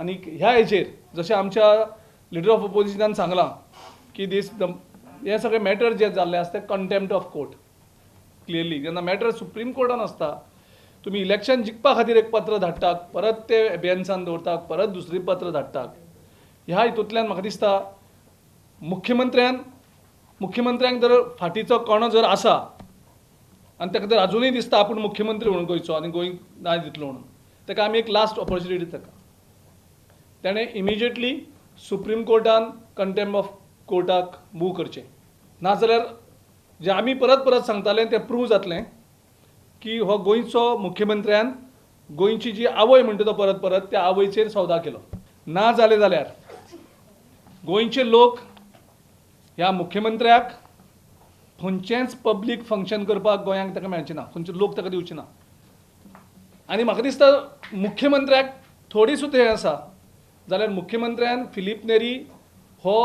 आणि ह्या हेचेर जशें आमच्या लिडर ऑफ ऑपोजिशनान सांगलां की हे सगळे मॅटर जे जाल्ले आसता कंटेम्प्ट ऑफ कोर्ट क्लियरली जेन्ना मॅटर सुप्रीम कोर्टान आसता तुमी इलेक्शन जिखपा खातीर एक पत्र धाडटात परत ते एबियन्सान दवरतात परत दुसरी पत्र धाडटात ह्या हितूंतल्यान म्हाका दिसता मुख्यमंत्र्यांक जर फाटीचो कणो जर आसा आनी ताका जर अजुनूय दिसता आपूण मुख्यमंत्री म्हणून गोंयचो आनी गोंय न्याय दितलो म्हणून ताका आमी एक लास्ट ऑपॉर्च्युनिटी ताका ताणें इमिजिएटली सुप्रीम कोर्टान कंटेम्प्ट ऑफ कोर्टाक मूव करचें नाजाल्यार जे आमी परत परत सांगताले तें प्रूव जातलें की हो गोंयचो मुख्यमंत्र्यान गोंयची जी आवय म्हणटा तो परत परत त्या आवयचेर सौदा केलो ना जालें जाल्यार गोंयचे लोक ह्या मुख्यमंत्र्याक खंयचेंच पब्लीक फंक्शन करपाक गोंयांक ताका मेळचें ना खंयचे लोक ताका दिवचे ना आनी म्हाका दिसता मुख्यमंत्र्याक थोडी सुद्दां हें आसा जाल्यार मुख्यमंत्र्यान फिलीप नेरी हो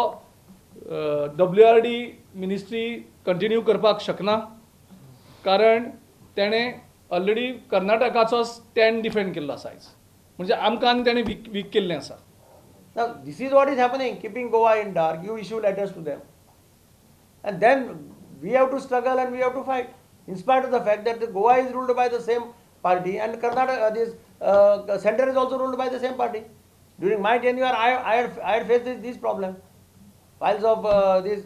WRD मिनिस्ट्री कंटिन्यू करपाक शकना कारण तेणें ऑलरेडी कर्नाटकाचो स्टँड डिफेंड केल्लो आसा आयज म्हणजे आमकां आनी तेणें वीक केल्लें आसा. Now, this is what is happening, keeping Goa in dark. You issue letters to them. And then we have to struggle and we have to fight. In spite of the fact that the Goa is ruled by the same party and Karnataka, center is also ruled by the same party. During my tenure, I had faced this problem. Files of this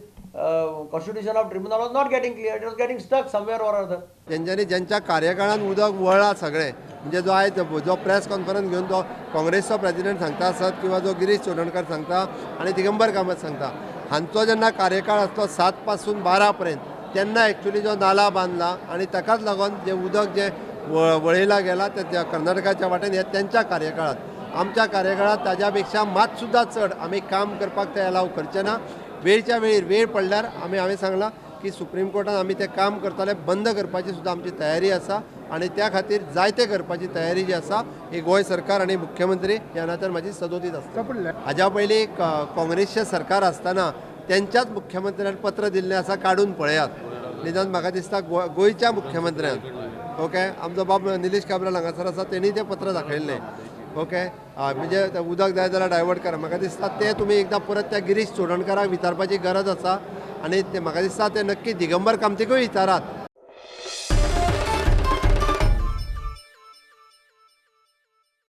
constitution of tribunal was not getting clear. It was getting stuck somewhere or other. ज्यांच्या कार्यकाळात उदक वळला सगळे म्हणजे जो आयज जो press conference घेवन तो काँग्रेसचो प्रेसिडेंट सांगता आसत किंवा जो गिरीश चोडणकर सांगता आणि दिगंबर कामत सांगता हांचो जेन्ना कार्यकाळ आसलो 7 पासून 12 पर्यंत तेन्ना एक्चुअली जो नाला बांदला आणि ताकाच लागून जे उदक जे वळयला गेला त्या कर्नाटकाच्या वाटेन हे त्यांच्या कार्यकाळात आमच्या कार्यकाळात ताज्या पेक्षा मात सुद्धा चड आमी काम करपाक ते अलाव करचे ना वेळच्या वेळीर वेळ पडल्यार हांवें सांगलां की सुप्रीम कोर्टान आमी तें काम करतले बंद करपाची सुद्दां आमची तयारी आसा आणि त्या खातीर जायते करपाची तयारी जी आसा ही गोंय सरकार आणि मुख्यमंत्री ह्या नात्यान म्हाजी सदोतीत आसता. हाज्या पयलीं काँग्रेसचें सरकार आसतना त्यांच्याच मुख्यमंत्र्यान पत्र दिल्लें आसा काडून पळयात निदान म्हाका दिसता गोंयच्या मुख्यमंत्र्यान ओके आमचो बाब निलेश काब्राल हांगासर आसा तेणी तें पत्र दाखयल्लें ओके म्हणजे उदक जाय जाल्यार डायवर्ट करा म्हाका दिसता ते तुमी एकदां परत त्या गिरीश चोडणकराक विचारपाची गरज आसा आणि ते म्हाका दिसता ते नक्की दिगंबर कामतीकूय विचारात